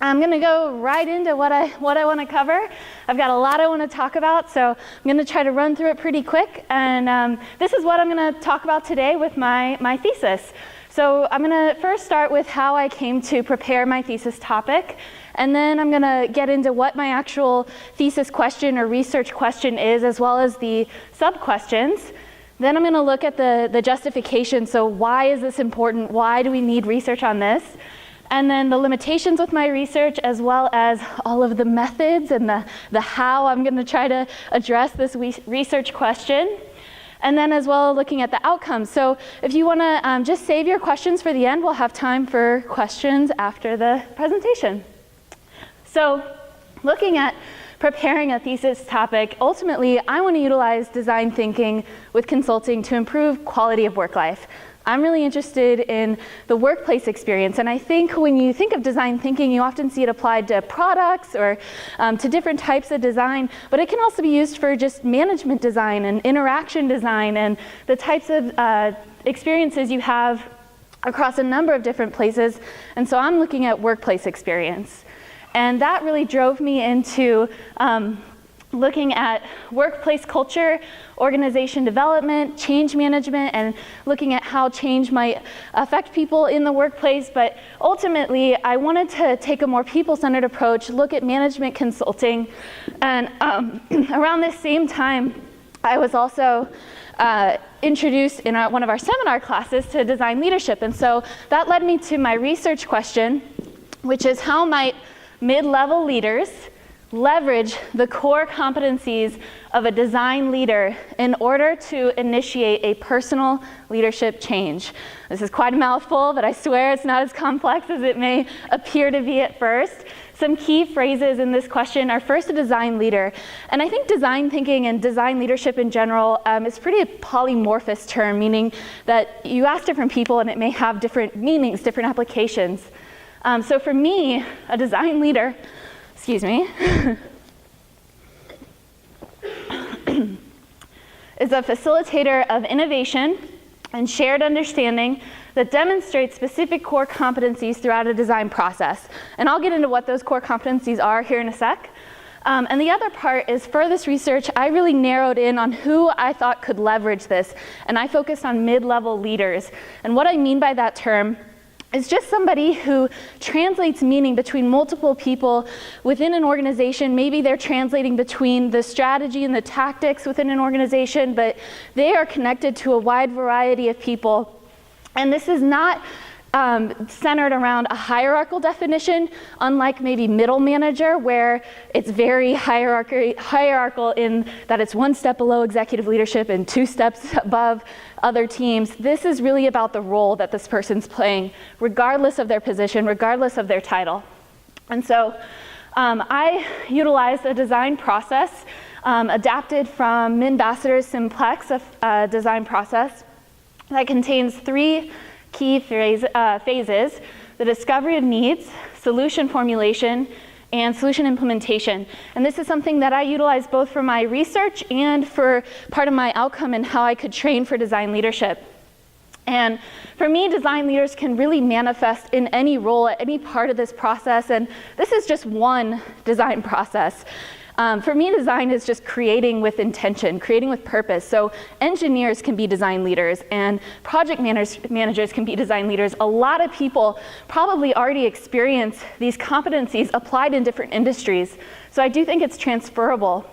I'm going to go right into what I want to cover. I've got a lot I want to talk about, so I'm going to try to run through it pretty quick. And this is what I'm going to talk about today with my thesis. So I'm going to first start with how I came to prepare my thesis topic, and then I'm going to get into what my actual thesis question or research question is, as well as the sub-questions. Then I'm going to look at the justification. So why is this important? Why do we need research on this? And then the limitations with my research, as well as all of the methods and the how I'm going to try to address this research question. And then as well looking at the outcomes. So if you want to just save your questions for the end, we'll have time for questions after the presentation. So looking at preparing a thesis topic, ultimately I want to utilize design thinking with consulting to improve quality of work life. I'm really interested in the workplace experience, and I think when you think of design thinking, you often see it applied to products or to different types of design, but it can also be used for just management design and interaction design and the types of experiences you have across a number of different places. And so I'm looking at workplace experience. And that really drove me into looking at workplace culture, organization development, change management, and looking at how change might affect people in the workplace. But ultimately, I wanted to take a more people-centered approach, look at management consulting. And around this same time, I was also introduced in one of our seminar classes to design leadership. And so that led me to my research question, which is how might mid-level leaders leverage the core competencies of a design leader in order to initiate a personal leadership change. This is quite a mouthful, but I swear it's not as complex as it may appear to be at first. Some key phrases in this question are first, a design leader. And I think design thinking and design leadership in general is a pretty polymorphous term, meaning that you ask different people and it may have different meanings, different applications. So for me, a design leader, excuse me, is a facilitator of innovation and shared understanding that demonstrates specific core competencies throughout a design process. And I'll get into what those core competencies are here in a sec. And the other part is, for this research, I really narrowed in on who I thought could leverage this. And I focused on mid-level leaders. And what I mean by that term is just somebody who translates meaning between multiple people within an organization. Maybe they're translating between the strategy and the tactics within an organization, but they are connected to a wide variety of people. And this is not centered around a hierarchical definition, unlike maybe middle manager, where it's very hierarchical in that it's one step below executive leadership and 2 steps above other teams. This is really about the role that this person's playing, regardless of their position, regardless of their title. And so I utilized a design process adapted from Ambassador's Simplex, a design process that contains 3 key phases: the discovery of needs, solution formulation, and solution implementation. And this is something that I utilize both for my research and for part of my outcome and how I could train for design leadership. And for me, design leaders can really manifest in any role at any part of this process, and this is just one design process. For me, design is just creating with intention, creating with purpose. So engineers can be design leaders, and project managers can be design leaders. A lot of people probably already experience these competencies applied in different industries. So I do think it's transferable.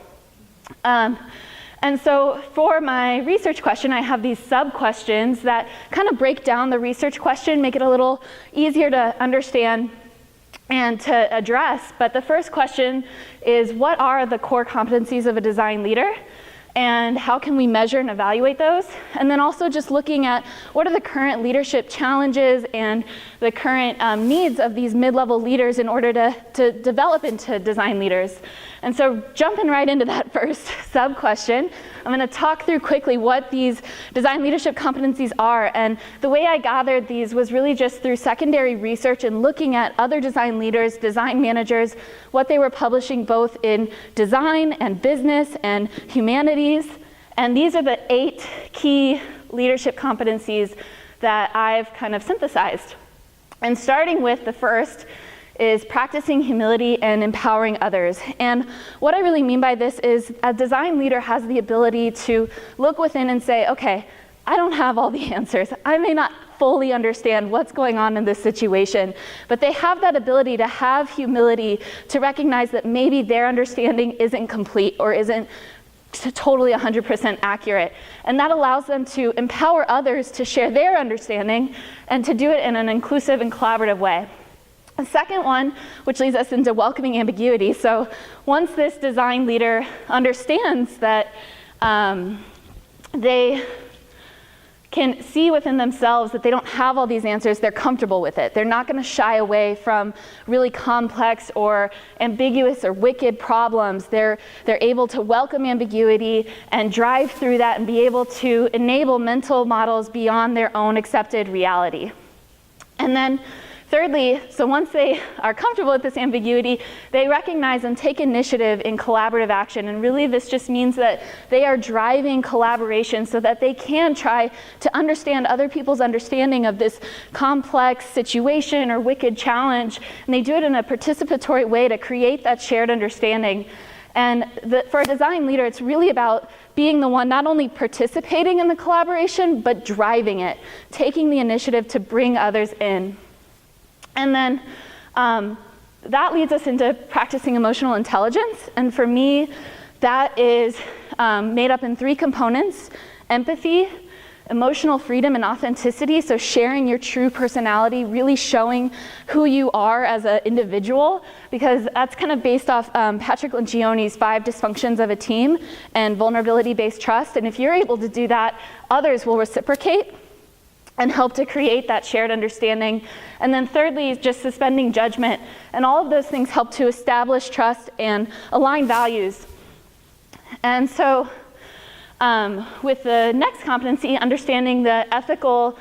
And so for my research question, I have these sub-questions that kind of break down the research question, make it a little easier to understand and to address. But the first question is, what are the core competencies of a design leader? And how can we measure and evaluate those? And then also just looking at what are the current leadership challenges and the current needs of these mid-level leaders in order to develop into design leaders. And so jumping right into that first sub-question, I'm going to talk through quickly what these design leadership competencies are. And the way I gathered these was really just through secondary research and looking at other design leaders, design managers, what they were publishing both in design and business and humanities. And these are the 8 key leadership competencies that I've kind of synthesized. And starting with the first is practicing humility and empowering others. And what I really mean by this is a design leader has the ability to look within and say, okay, I don't have all the answers. I may not fully understand what's going on in this situation, but they have that ability to have humility to recognize that maybe their understanding isn't complete or isn't totally 100% accurate. And that allows them to empower others to share their understanding and to do it in an inclusive and collaborative way. The second one, which leads us into welcoming ambiguity. So once this design leader understands that they can see within themselves that they don't have all these answers, they're comfortable with it. They're not going to shy away from really complex or ambiguous or wicked problems. They're able to welcome ambiguity and drive through that and be able to enable mental models beyond their own accepted reality. And then thirdly, so once they are comfortable with this ambiguity, they recognize and take initiative in collaborative action. And really this just means that they are driving collaboration so that they can try to understand other people's understanding of this complex situation or wicked challenge. And they do it in a participatory way to create that shared understanding. And for a design leader, it's really about being the one not only participating in the collaboration, but driving it, taking the initiative to bring others in. And then that leads us into practicing emotional intelligence. And for me, that is made up in 3 components: empathy, emotional freedom, and authenticity. So sharing your true personality, really showing who you are as an individual, because that's kind of based off Patrick Lencioni's 5 dysfunctions of a team and vulnerability-based trust. And if you're able to do that, others will reciprocate and help to create that shared understanding. And then thirdly, just suspending judgment. And all of those things help to establish trust and align values. And so with the next competency, understanding the ethical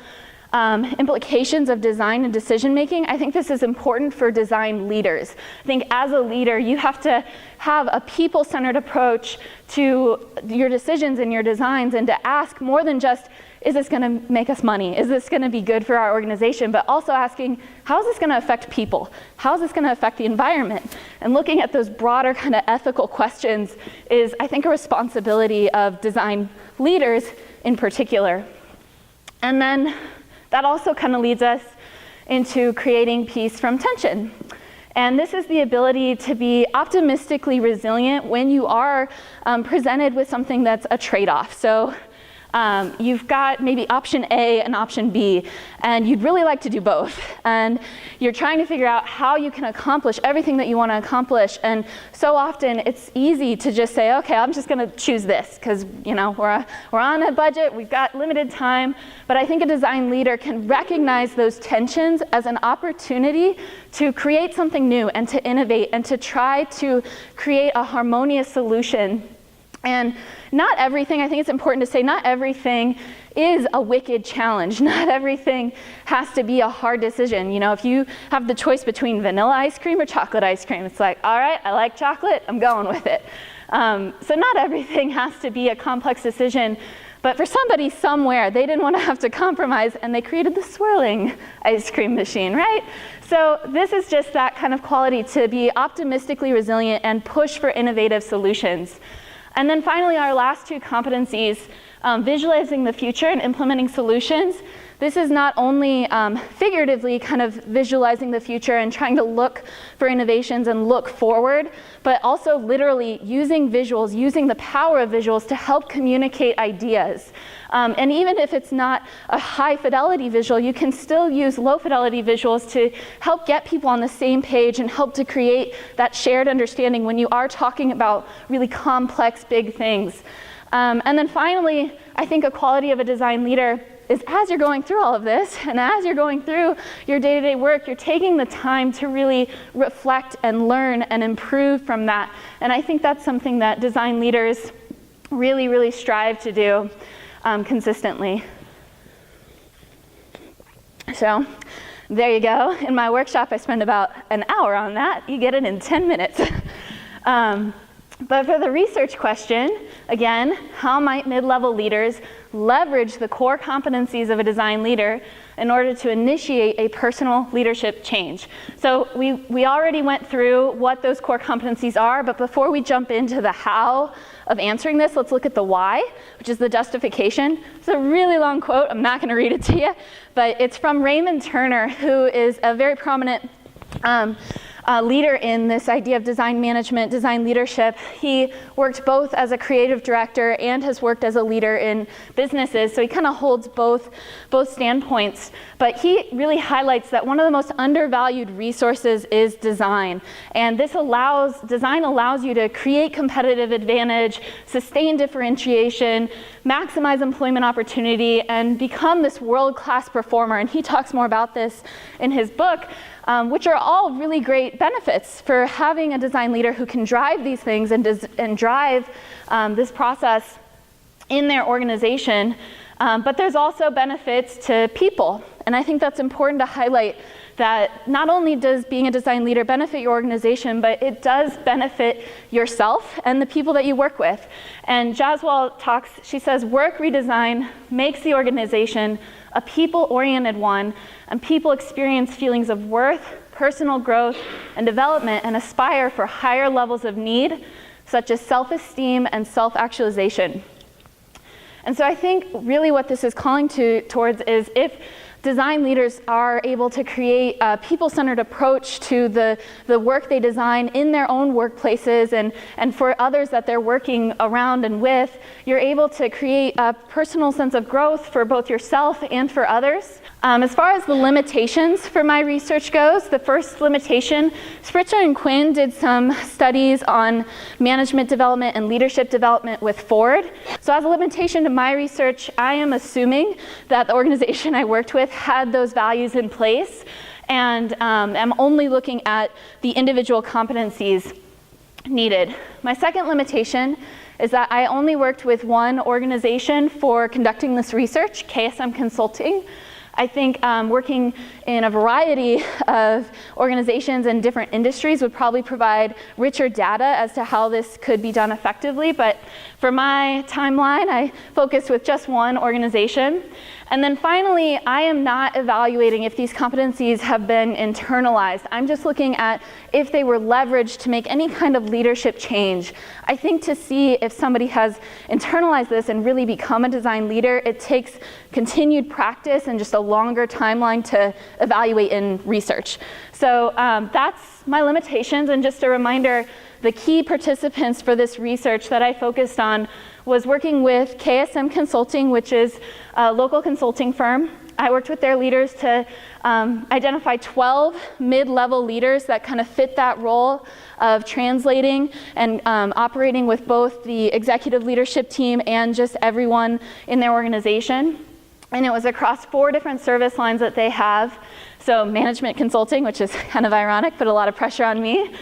implications of design and decision making, I think this is important for design leaders. I think as a leader, you have to have a people-centered approach to your decisions and your designs, and to ask more than just, is this going to make us money? Is this going to be good for our organization? But also asking, how is this going to affect people? How is this going to affect the environment? And looking at those broader kind of ethical questions is, I think, a responsibility of design leaders in particular. And then that also kind of leads us into creating peace from tension. And this is the ability to be optimistically resilient when you are presented with something that's a trade-off. So you've got maybe option A and option B, and you'd really like to do both. And you're trying to figure out how you can accomplish everything that you want to accomplish. And so often it's easy to just say, okay, I'm just going to choose this because, you know, we're on a budget, we've got limited time. But I think a design leader can recognize those tensions as an opportunity to create something new and to innovate and to try to create a harmonious solution. And not everything, I think it's important to say, not everything is a wicked challenge. Not everything has to be a hard decision. You know, if you have the choice between vanilla ice cream or chocolate ice cream, it's like, all right, I like chocolate, I'm going with it. So not everything has to be a complex decision, but for somebody somewhere, they didn't want to have to compromise, and they created the swirling ice cream machine, right? So this is just that kind of quality to be optimistically resilient and push for innovative solutions. And then finally, our last 2 competencies, visualizing the future and implementing solutions. This is not only figuratively kind of visualizing the future and trying to look for innovations and look forward, but also literally using visuals, using the power of visuals to help communicate ideas. And even if it's not a high fidelity visual, you can still use low fidelity visuals to help get people on the same page and help to create that shared understanding when you are talking about really complex, big things. And then finally, I think a quality of a design leader is, as you're going through all of this, and as you're going through your day-to-day work, you're taking the time to really reflect and learn and improve from that. And I think that's something that design leaders really, really strive to do consistently. So there you go. In my workshop, I spend about an hour on that. You get it in 10 minutes. But for the research question, again, how might mid-level leaders leverage the core competencies of a design leader in order to initiate a personal leadership change? So we already went through what those core competencies are, but before we jump into the how of answering this, let's look at the why, which is the justification. It's a really long quote. I'm not going to read it to you, but it's from Raymond Turner, who is a very prominent leader in this idea of design management, design leadership. He worked both as a creative director and has worked as a leader in businesses, so he kind of holds both standpoints. But he really highlights that one of the most undervalued resources is design. And design allows you to create competitive advantage, sustain differentiation, maximize employment opportunity, and become this world-class performer. And he talks more about this in his book, which are all really great benefits for having a design leader who can drive these things and drive this process in their organization. But there's also benefits to people. And I think that's important to highlight, that not only does being a design leader benefit your organization, but it does benefit yourself and the people that you work with. And Jaswal talks, she says, work redesign makes the organization a people-oriented one, and people experience feelings of worth, personal growth, and development, and aspire for higher levels of need, such as self-esteem and self-actualization. And so I think really what this is calling towards is, if design leaders are able to create a people-centered approach to the work they design in their own workplaces and for others that they're working around and with, you're able to create a personal sense of growth for both yourself and for others. As far as the limitations for my research goes, the first limitation, Spritzer and Quinn did some studies on management development and leadership development with Ford. So as a limitation to my research, I am assuming that the organization I worked with had those values in place, and I'm only looking at the individual competencies needed. My second limitation is that I only worked with one organization for conducting this research, KSM Consulting. I think working in a variety of organizations and different industries would probably provide richer data as to how this could be done effectively. But for my timeline, I focused with just one organization. And then finally, I am not evaluating if these competencies have been internalized. I'm just looking at if they were leveraged to make any kind of leadership change. I think to see if somebody has internalized this and really become a design leader, it takes continued practice and just a longer timeline to evaluate in research. So that's my limitations. And just a reminder, the key participants for this research that I focused on was working with KSM Consulting, which is a local consulting firm. I worked with their leaders to identify 12 mid-level leaders that kind of fit that role of translating and operating with both the executive leadership team and just everyone in their organization. And it was across 4 different service lines that they have. So management consulting, which is kind of ironic, put a lot of pressure on me.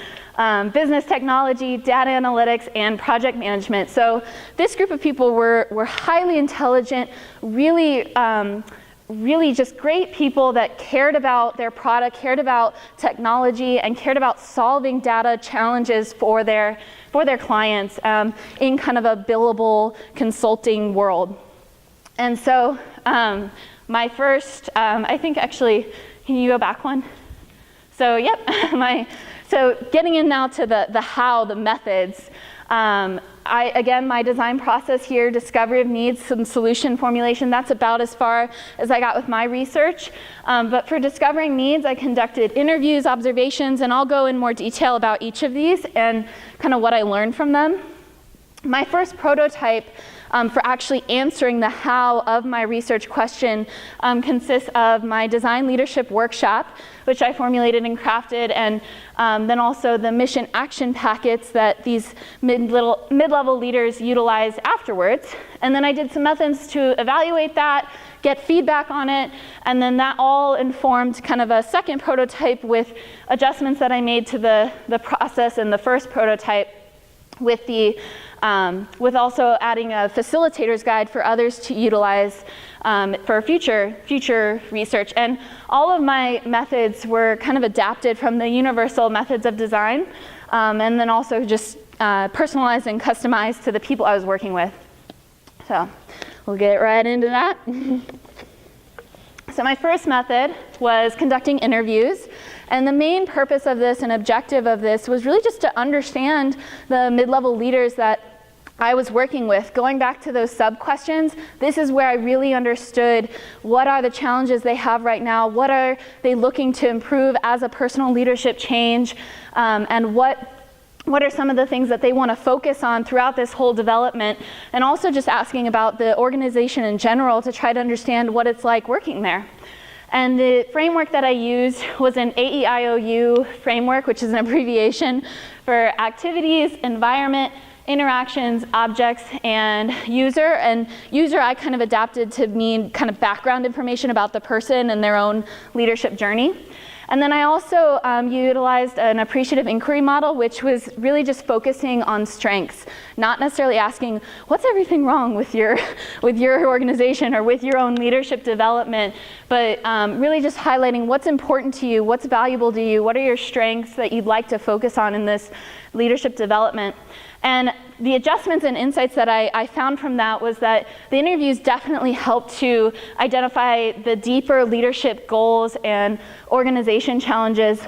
Business technology, data analytics, and project management. So this group of people were highly intelligent, really just great people that cared about their product, cared about technology, and cared about solving data challenges for their clients in kind of a billable consulting world. And so my first, I think actually, can you go back one? So yep, So getting in now to the how, the methods. Again, my design process here, discovery of needs, some solution formulation, that's about as far as I got with my research. But for discovering needs, I conducted interviews, observations, and I'll go in more detail about each of these and kind of what I learned from them. My first prototype for actually answering the how of my research question consists of my design leadership workshop, which I formulated and crafted, and then also the mission action packets that these mid-level leaders utilized afterwards. And then I did some methods to evaluate that, get feedback on it, and then that all informed kind of a second prototype with adjustments that I made to the process in the first prototype, with also adding a facilitator's guide for others to utilize for future research. And all of my methods were kind of adapted from the universal methods of design, and then also just personalized and customized to the people I was working with. So we'll get right into that. So my first method was conducting interviews. And the main purpose of this and objective of this was really just to understand the mid-level leaders that I was working with. Going back to those sub-questions, this is where I really understood what are the challenges they have right now, what are they looking to improve as a personal leadership change, and what are some of the things that they want to focus on throughout this whole development, and also just asking about the organization in general to try to understand what it's like working there. And the framework that I used was an AEIOU framework, which is an abbreviation for activities, environment, interactions, objects, and user. And user I kind of adapted to mean kind of background information about the person and their own leadership journey. And then I also utilized an appreciative inquiry model, which was really just focusing on strengths, not necessarily asking, what's everything wrong with your organization or with your own leadership development, but really just highlighting what's important to you, what's valuable to you, what are your strengths that you'd like to focus on in this leadership development. And the adjustments and insights that I found from that was that the interviews definitely helped to identify the deeper leadership goals and organization challenges.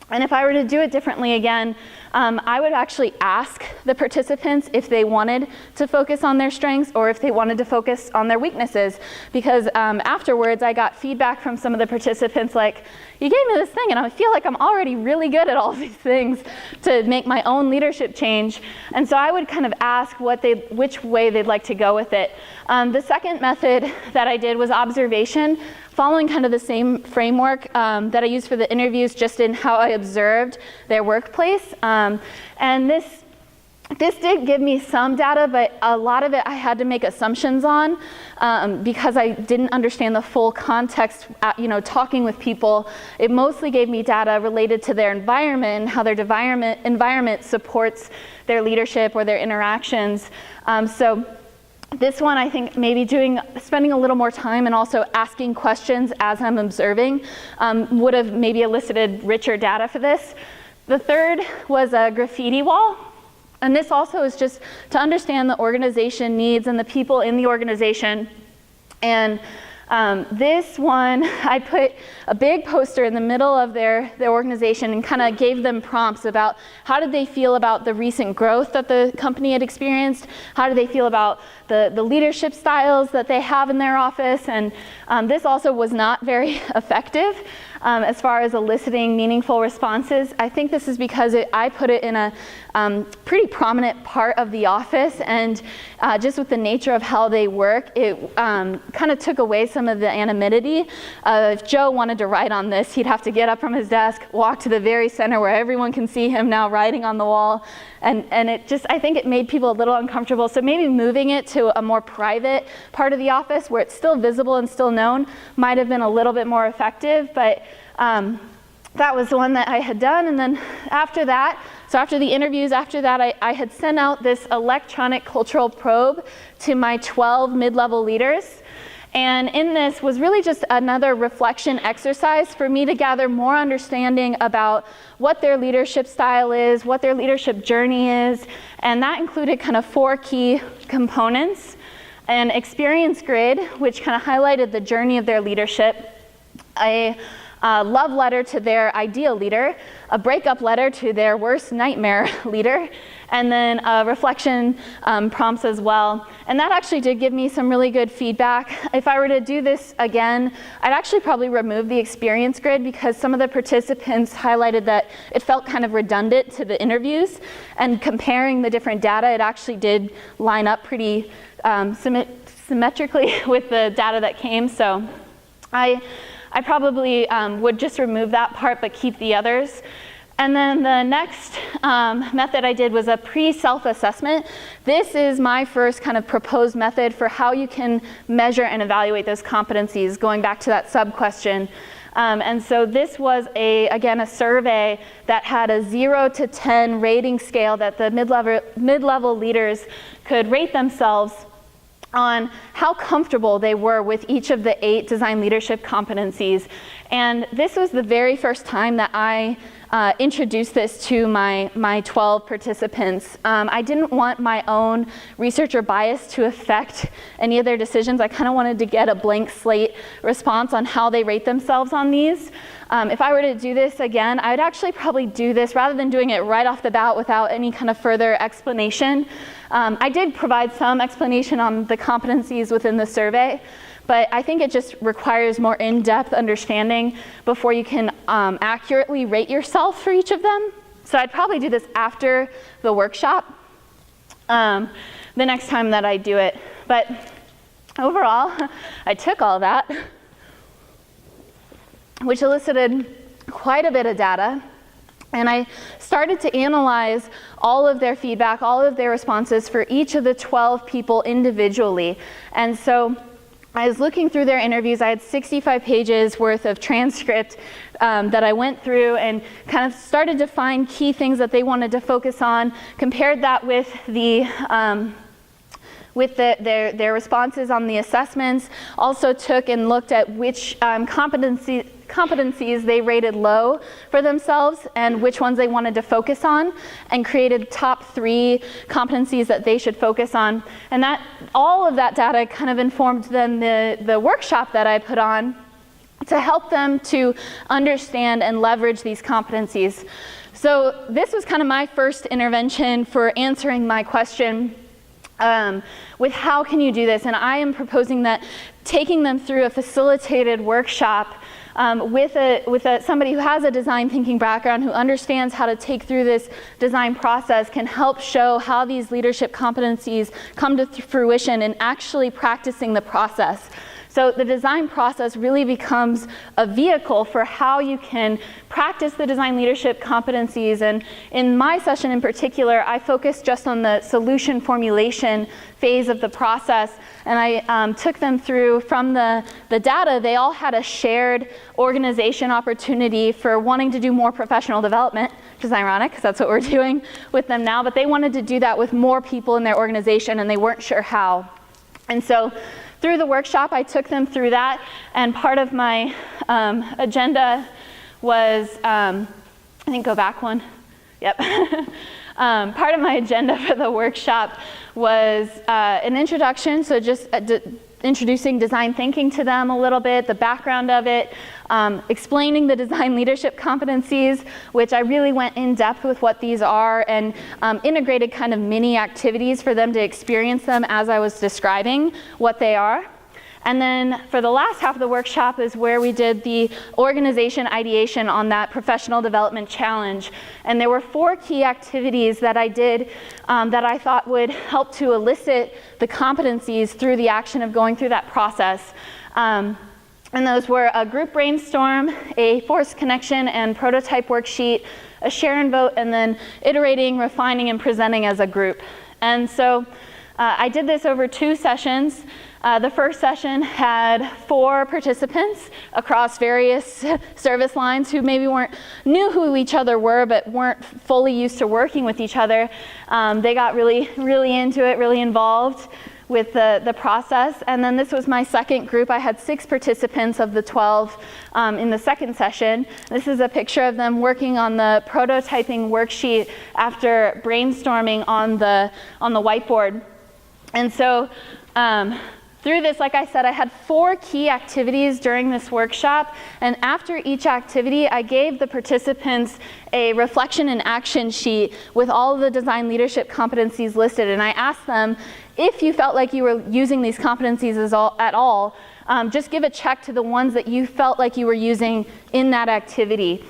And if I were to do it differently again, I would actually ask the participants if they wanted to focus on their strengths or if they wanted to focus on their weaknesses. Because afterwards, I got feedback from some of the participants like, you gave me this thing and I feel like I'm already really good at all these things to make my own leadership change. And so I would kind of ask which way they'd like to go with it. The second method that I did was observation, following kind of the same framework that I used for the interviews, just in how I observed their workplace. And this did give me some data, but a lot of it I had to make assumptions on because I didn't understand the full context. Talking with people, it mostly gave me data related to their environment and how their environment supports their leadership or their interactions. So this one, I think maybe spending a little more time and also asking questions as I'm observing would have maybe elicited richer data for this. The third was a graffiti wall. And this also is just to understand the organization needs and the people in the organization. And this one, I put a big poster in the middle of their organization and kind of gave them prompts about how did they feel about the recent growth that the company had experienced, how do they feel about the leadership styles that they have in their office. And this also was not very effective as far as eliciting meaningful responses. I think this is because I put it in a pretty prominent part of the office, and just with the nature of how they work, it kind of took away some of the anonymity. If Joe wanted to write on this, he'd have to get up from his desk, walk to the very center where everyone can see him now writing on the wall, and I think it made people a little uncomfortable. So maybe moving it to a more private part of the office where it's still visible and still known might have been a little bit more effective, but that was the one that I had done. And then after that, so after the interviews, after that, I had sent out this electronic cultural probe to my 12 mid-level leaders. And in this was really just another reflection exercise for me to gather more understanding about what their leadership style is, what their leadership journey is. And that included kind of 4 key components: an experience grid, which kind of highlighted the journey of their leadership, a love letter to their ideal leader, a breakup letter to their worst nightmare leader, and then reflection prompts as well. And that actually did give me some really good feedback. If I were to do this again, I'd actually probably remove the experience grid because some of the participants highlighted that it felt kind of redundant to the interviews. And comparing the different data, it actually did line up pretty symmetrically with the data that came. So I probably would just remove that part but keep the others. And then the next method I did was a pre-self-assessment. This is my first kind of proposed method for how you can measure and evaluate those competencies, going back to that sub-question. And so this was, again, a survey that had a 0 to 10 rating scale that the mid-level leaders could rate themselves on how comfortable they were with each of the 8 design leadership competencies. And this was the very first time that I introduced this to my 12 participants. I didn't want my own research or bias to affect any of their decisions. I kind of wanted to get a blank slate response on how they rate themselves on these. If I were to do this again, I'd actually probably do this rather than doing it right off the bat without any kind of further explanation. I did provide some explanation on the competencies within the survey, but I think it just requires more in-depth understanding before you can accurately rate yourself for each of them. So I'd probably do this after the workshop, the next time that I do it. But overall, I took all that, which elicited quite a bit of data, and I started to analyze all of their feedback, all of their responses for each of the 12 people individually. And so I was looking through their interviews. I had 65 pages worth of transcript that I went through and kind of started to find key things that they wanted to focus on, compared that with their responses on the assessments, also took and looked at which competencies they rated low for themselves and which ones they wanted to focus on, and created top 3 competencies that they should focus on. And that all of that data kind of informed then the workshop that I put on to help them to understand and leverage these competencies. So this was kind of my first intervention for answering my question with how can you do this? And I am proposing that taking them through a facilitated workshop with somebody who has a design thinking background, who understands how to take through this design process, can help show how these leadership competencies come to fruition in actually practicing the process. So the design process really becomes a vehicle for how you can practice the design leadership competencies. And in my session in particular, I focused just on the solution formulation phase of the process. And I took them through, from the data, they all had a shared organization opportunity for wanting to do more professional development, which is ironic because that's what we're doing with them now. But they wanted to do that with more people in their organization, and they weren't sure how. And so through the workshop, I took them through that, and part of my agenda was, I think go back one, yep. Part of my agenda for the workshop was an introduction, so just introducing design thinking to them a little bit, the background of it, explaining the design leadership competencies, which I really went in depth with what these are, and integrated kind of mini activities for them to experience them as I was describing what they are. And then for the last half of the workshop is where we did the organization ideation on that professional development challenge. And there were 4 key activities that I did that I thought would help to elicit the competencies through the action of going through that process. And those were a group brainstorm, a forced connection and prototype worksheet, a share and vote, and then iterating, refining, and presenting as a group. And so I did this over 2 sessions. The first session had 4 participants across various service lines who maybe knew who each other were, but weren't fully used to working with each other. They got really into it, really involved with the process. And then this was my second group. I had 6 participants of the 12 in the second session. This is a picture of them working on the prototyping worksheet after brainstorming on the whiteboard. And so through this, like I said, I had 4 key activities during this workshop, and after each activity, I gave the participants a reflection and action sheet with all of the design leadership competencies listed, and I asked them, if you felt like you were using these competencies at all, just give a check to the ones that you felt like you were using in that activity.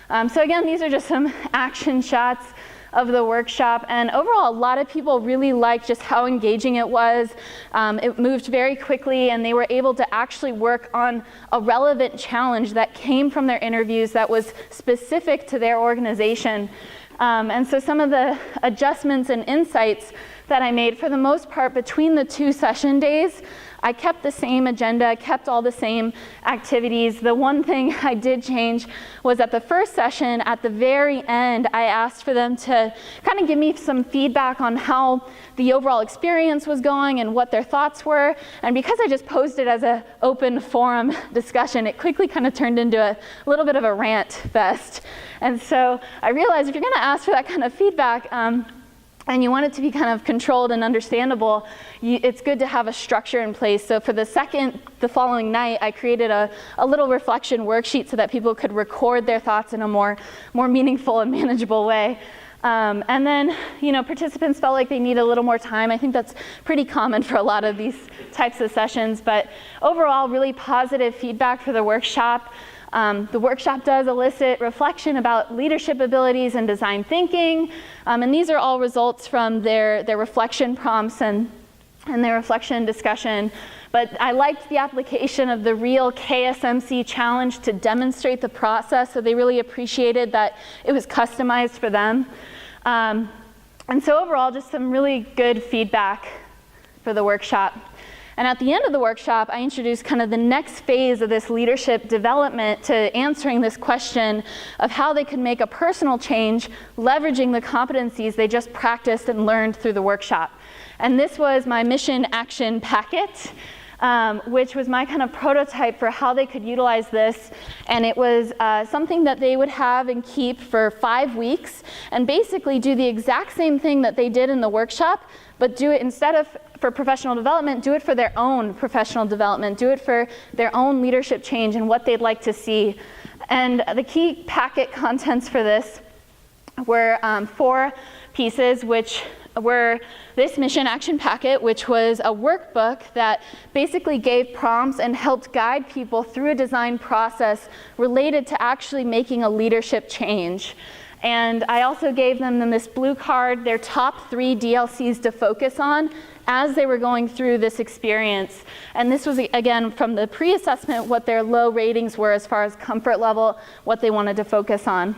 So again, these are just some action shots of the workshop, and overall a lot of people really liked just how engaging it was. It moved very quickly, and they were able to actually work on a relevant challenge that came from their interviews that was specific to their organization. And so some of the adjustments and insights that I made, for the most part, between the 2 session days, I kept the same agenda, kept all the same activities. The one thing I did change was at the first session, at the very end, I asked for them to kind of give me some feedback on how the overall experience was going and what their thoughts were. And because I just posed it as an open forum discussion, it quickly kind of turned into a little bit of a rant fest. And so I realized if you're going to ask for that kind of feedback, and you want it to be kind of controlled and understandable, it's good to have a structure in place. So for the following night, I created a little reflection worksheet so that people could record their thoughts in a more meaningful and manageable way. And then, participants felt like they need a little more time. I think that's pretty common for a lot of these types of sessions, but overall, really positive feedback for the workshop. The workshop does elicit reflection about leadership abilities and design thinking, and these are all results from their reflection prompts and their reflection discussion. But I liked the application of the real KSMC challenge to demonstrate the process, so they really appreciated that it was customized for them. And so overall, just some really good feedback for the workshop. And at the end of the workshop, I introduced kind of the next phase of this leadership development to answering this question of how they could make a personal change, leveraging the competencies they just practiced and learned through the workshop. And this was my mission action packet, which was my kind of prototype for how they could utilize this. And it was something that they would have and keep for 5 weeks and basically do the exact same thing that they did in the workshop, but do it instead of for professional development, do it for their own professional development, do it for their own leadership change and what they'd like to see. And the key packet contents for this were 4 pieces, which were this mission action packet, which was a workbook that basically gave prompts and helped guide people through a design process related to actually making a leadership change. And I also gave them this blue card, their top 3 DLCs to focus on as they were going through this experience. And this was, again, from the pre-assessment, what their low ratings were as far as comfort level, what they wanted to focus on.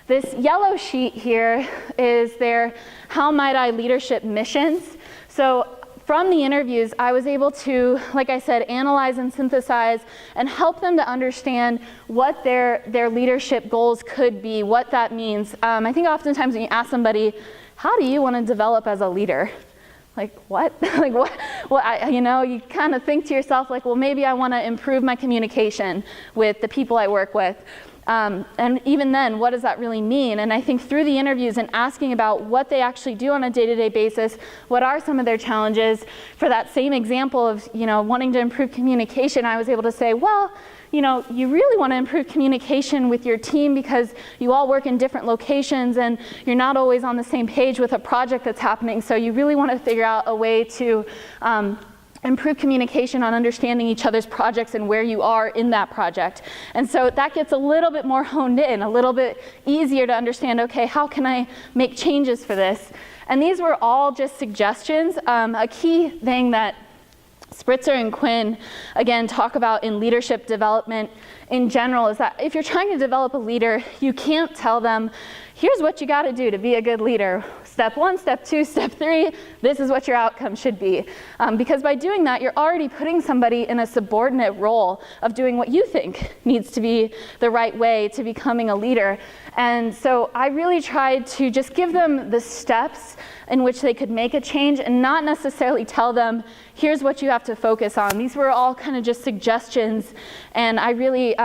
This yellow sheet here is their How Might I Leadership missions. So from the interviews, I was able to, like I said, analyze and synthesize and help them to understand what their leadership goals could be, what that means. I think oftentimes when you ask somebody, how do you want to develop as a leader? Like, what? Like, what? Well, you kind of think to yourself, like, well, maybe I want to improve my communication with the people I work with. And even then, what does that really mean? And I think through the interviews and asking about what they actually do on a day-to-day basis, what are some of their challenges, for that same example of, wanting to improve communication, I was able to say, well, you really want to improve communication with your team because you all work in different locations and you're not always on the same page with a project that's happening. So you really want to figure out a way to improve communication on understanding each other's projects and where you are in that project. And so that gets a little bit more honed in, a little bit easier to understand, okay, how can I make changes for this? And these were all just suggestions. A key thing that Spritzer and Quinn, again, talk about in leadership development in general is that if you're trying to develop a leader, you can't tell them, here's what you got to do to be a good leader. Step 1, step 2, step 3, this is what your outcome should be. Because by doing that, you're already putting somebody in a subordinate role of doing what you think needs to be the right way to becoming a leader. And so I really tried to just give them the steps in which they could make a change and not necessarily tell them, here's what you have to focus on. These were all kind of just suggestions, and I really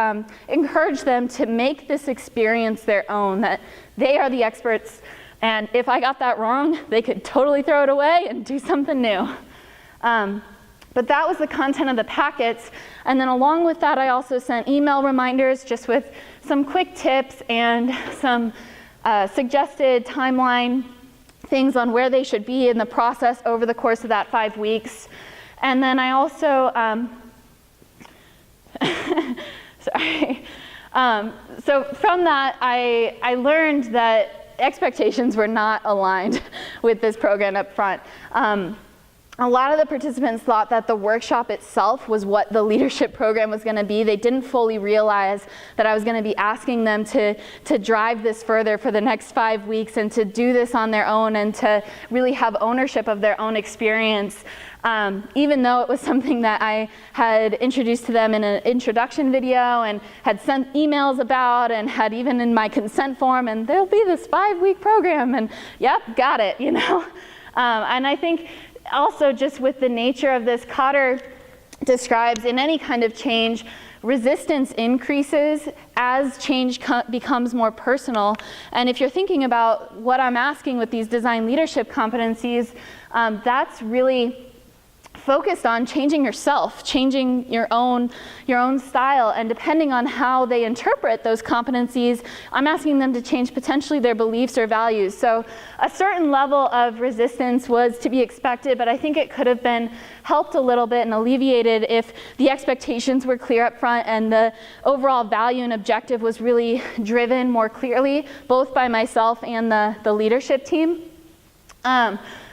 encouraged them to make this experience their own, that they are the experts, and if I got that wrong, they could totally throw it away and do something new. But that was the content of the packets, and then along with that, I also sent email reminders just with some quick tips and some suggested timeline things on where they should be in the process over the course of that 5 weeks. And then I also, so from that, I learned that expectations were not aligned with this program up front. a lot of the participants thought that the workshop itself was what the leadership program was going to be. They didn't fully realize that I was going to be asking them to drive this further for the next 5 weeks and to do this on their own and to really have ownership of their own experience. Even though it was something that I had introduced to them in an introduction video and had sent emails about and had even in my consent form, and there'll be this 5-week program, and yep, got it, you know. And I think also just with the nature of this, Cotter describes in any kind of change, resistance increases as change becomes more personal. And if you're thinking about what I'm asking with these design leadership competencies, that's really focused on changing yourself, changing your own style, and depending on how they interpret those competencies, I'm asking them to change potentially their beliefs or values. So a certain level of resistance was to be expected, but I think it could have been helped a little bit and alleviated if the expectations were clear up front and the overall value and objective was really driven more clearly, both by myself and the leadership team.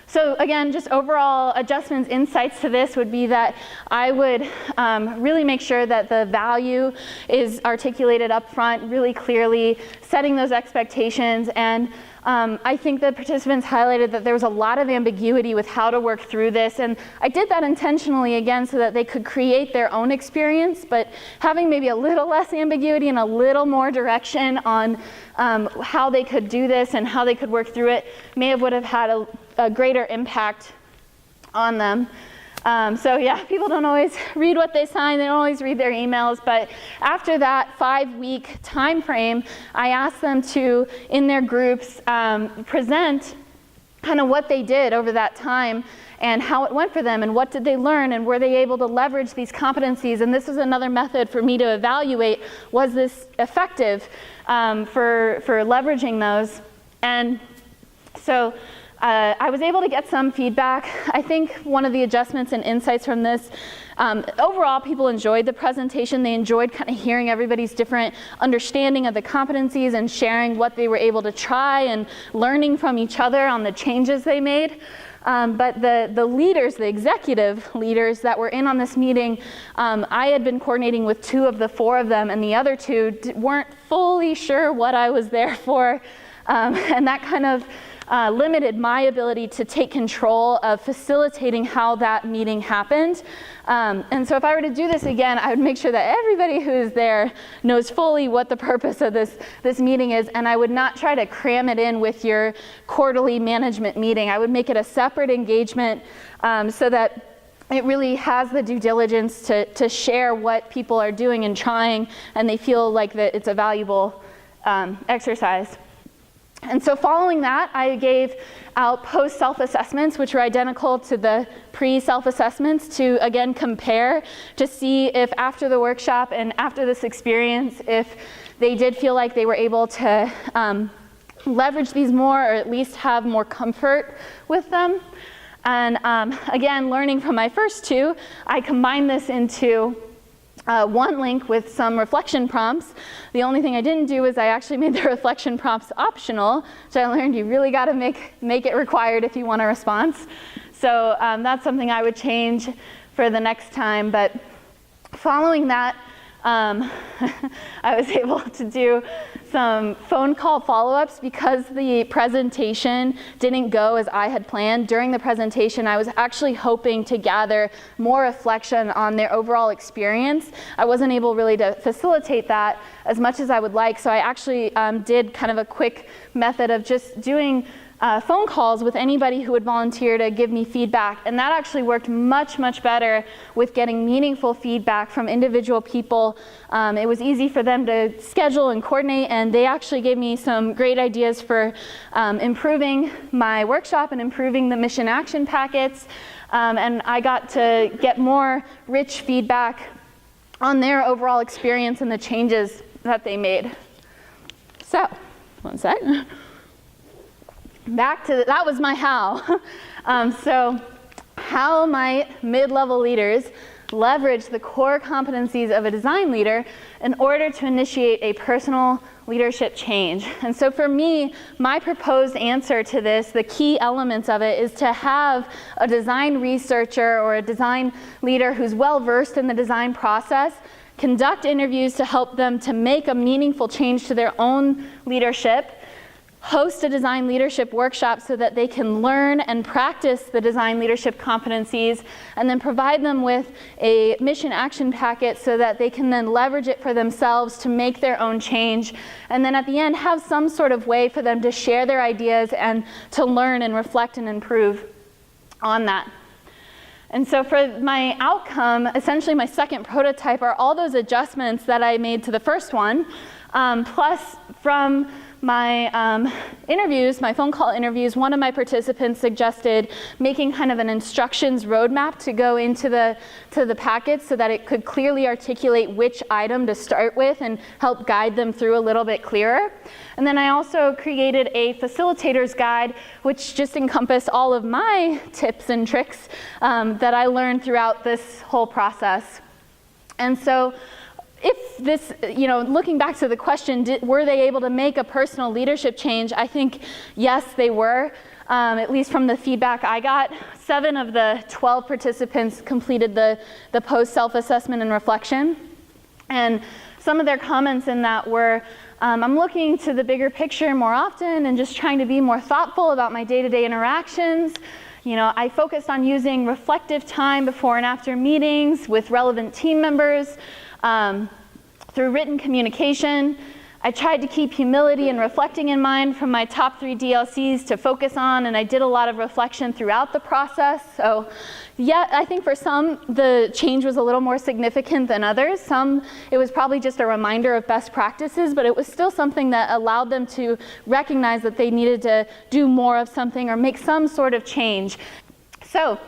So again, just overall adjustments, insights to this would be that I would really make sure that the value is articulated up front really clearly, setting those expectations. And I think the participants highlighted that there was a lot of ambiguity with how to work through this. And I did that intentionally, again, so that they could create their own experience, but having maybe a little less ambiguity and a little more direction on how they could do this and how they could work through it would have had a greater impact on them. So yeah, people don't always read what they sign, they don't always read their emails, but after that 5-week time frame, I asked them to, in their groups, present kind of what they did over that time and how it went for them and what did they learn and were they able to leverage these competencies. And this was another method for me to evaluate, was this effective for leveraging those. And so I was able to get some feedback. I think one of the adjustments and insights from this, overall people enjoyed the presentation. They enjoyed kind of hearing everybody's different understanding of the competencies and sharing what they were able to try and learning from each other on the changes they made. But the leaders, the executive leaders that were in on this meeting, I had been coordinating with 2 of the 4 of them, and the other 2 weren't fully sure what I was there for. And that kind of limited my ability to take control of facilitating how that meeting happened. And so if I were to do this again, I would make sure that everybody who is there knows fully what the purpose of this meeting is, and I would not try to cram it in with your quarterly management meeting. I would make it a separate engagement so that it really has the due diligence to share what people are doing and trying, and they feel like that it's a valuable exercise. And so following that, I gave out post-self-assessments, which were identical to the pre-self-assessments, to again compare to see if after the workshop and after this experience, if they did feel like they were able to leverage these more or at least have more comfort with them. And again, learning from my first 2, I combined this into one link with some reflection prompts. The only thing I didn't do is I actually made the reflection prompts optional, so I learned you really got to make it required if you want a response. So that's something I would change for the next time. But following that, I was able to do some phone call follow-ups because the presentation didn't go as I had planned. During the presentation, I was actually hoping to gather more reflection on their overall experience. I wasn't able really to facilitate that as much as I would like, so I actually did kind of a quick method of just doing phone calls with anybody who would volunteer to give me feedback. And that actually worked much, much better with getting meaningful feedback from individual people. It was easy for them to schedule and coordinate, and they actually gave me some great ideas for improving my workshop and improving the mission action packets. And I got to get more rich feedback on their overall experience and the changes that they made. So, one sec. Back to that was my how. So how might mid-level leaders leverage the core competencies of a design leader in order to initiate a personal leadership change. And so for me, my proposed answer to this, the key elements of it, is to have a design researcher or a design leader who's well versed in the design process conduct interviews to help them to make a meaningful change to their own leadership, host a design leadership workshop so that they can learn and practice the design leadership competencies, and then provide them with a mission action packet so that they can then leverage it for themselves to make their own change, and then at the end have some sort of way for them to share their ideas and to learn and reflect and improve on that. And so for my outcome, essentially my second prototype are all those adjustments that I made to the first one, plus from my interviews, my phone call interviews, one of my participants suggested making kind of an instructions roadmap to go into the packet so that it could clearly articulate which item to start with and help guide them through a little bit clearer. And then I also created a facilitator's guide, which just encompassed all of my tips and tricks that I learned throughout this whole process. And so if this, looking back to the question, were they able to make a personal leadership change? I think, yes, they were, at least from the feedback I got. 7 of the 12 participants completed the post-self-assessment and reflection. And some of their comments in that were, I'm looking to the bigger picture more often and just trying to be more thoughtful about my day-to-day interactions. I focused on using reflective time before and after meetings with relevant team members. Through written communication, I tried to keep humility and reflecting in mind from my top 3 DLCs to focus on, and I did a lot of reflection throughout the process. So yeah, I think for some, the change was a little more significant than others. Some, it was probably just a reminder of best practices, but it was still something that allowed them to recognize that they needed to do more of something or make some sort of change. So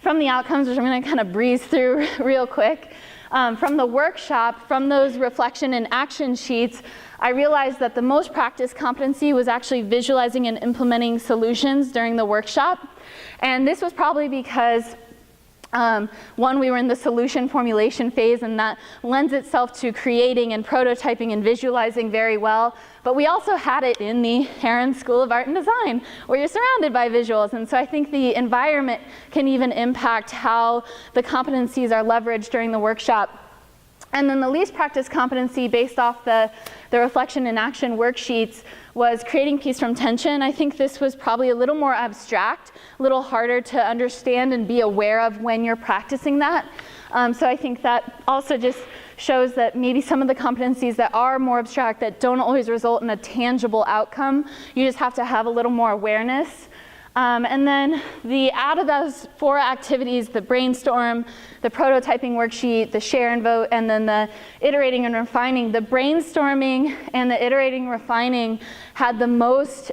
from the outcomes, which I'm going to kind of breeze through real quick, from the workshop, from those reflection and action sheets, I realized that the most practiced competency was actually visualizing and implementing solutions during the workshop. And this was probably because one, we were in the solution formulation phase, and that lends itself to creating and prototyping and visualizing very well. But we also had it in the Heron School of Art and Design, where you're surrounded by visuals. And so I think the environment can even impact how the competencies are leveraged during the workshop. And then the least practiced competency based off the reflection and action worksheets was creating peace from tension. I think this was probably a little more abstract, a little harder to understand and be aware of when you're practicing that. So I think that also just shows that maybe some of the competencies that are more abstract, that don't always result in a tangible outcome, you just have to have a little more awareness. And then out of those 4 activities, the brainstorm, the prototyping worksheet, the share and vote, and then the iterating and refining, the brainstorming and the iterating and refining had the most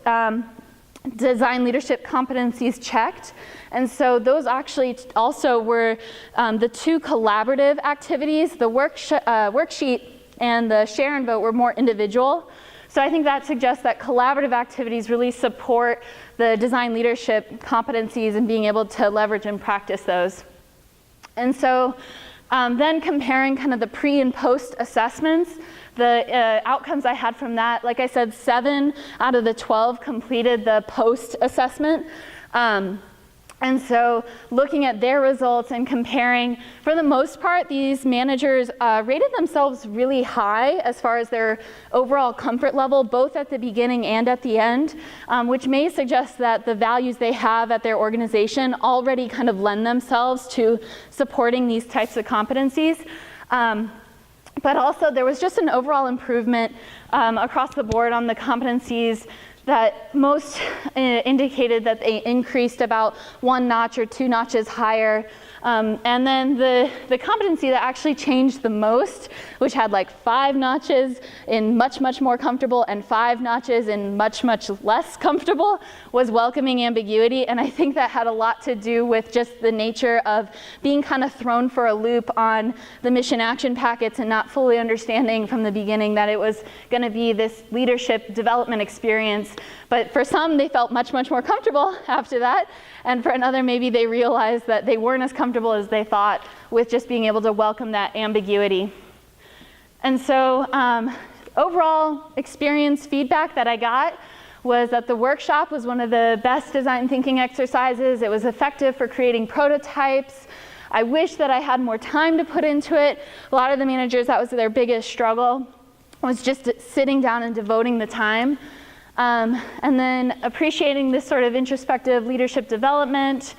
design leadership competencies checked. And so those actually also were the 2 collaborative activities. The worksheet and the share and vote were more individual. So I think that suggests that collaborative activities really support the design leadership competencies and being able to leverage and practice those. And so then comparing kind of the pre and post assessments, the outcomes I had from that, like I said, 7 out of the 12 completed the post assessment. And so looking at their results and comparing, for the most part, these managers rated themselves really high as far as their overall comfort level, both at the beginning and at the end, which may suggest that the values they have at their organization already kind of lend themselves to supporting these types of competencies. But also there was just an overall improvement across the board on the competencies that most indicated that they increased about 1 notch or 2 notches higher. And then the competency that actually changed the most, which had like 5 notches in much, much more comfortable and 5 notches in much, much less comfortable, was welcoming ambiguity. And I think that had a lot to do with just the nature of being kind of thrown for a loop on the mission action packets and not fully understanding from the beginning that it was going to be this leadership development experience. But for some, they felt much, much more comfortable after that. And for another, maybe they realized that they weren't as comfortable comfortable as they thought with just being able to welcome that ambiguity. And so overall experience feedback that I got was that the workshop was one of the best design thinking exercises. It was effective for creating prototypes. I wish that I had more time to put into it. A lot of the managers, that was their biggest struggle, was just sitting down and devoting the time. And then appreciating this sort of introspective leadership development.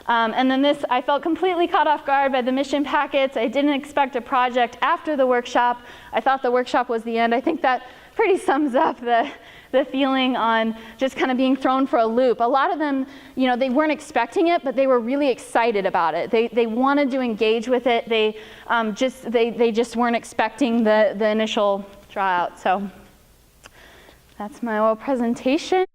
And then this, I felt completely caught off guard by the mission packets. I didn't expect a project after the workshop. I thought the workshop was the end. I think that pretty sums up the feeling on just kind of being thrown for a loop. A lot of them, you know, they weren't expecting it, but they were really excited about it. They wanted to engage with it. They just weren't expecting the initial tryout. So that's my little presentation.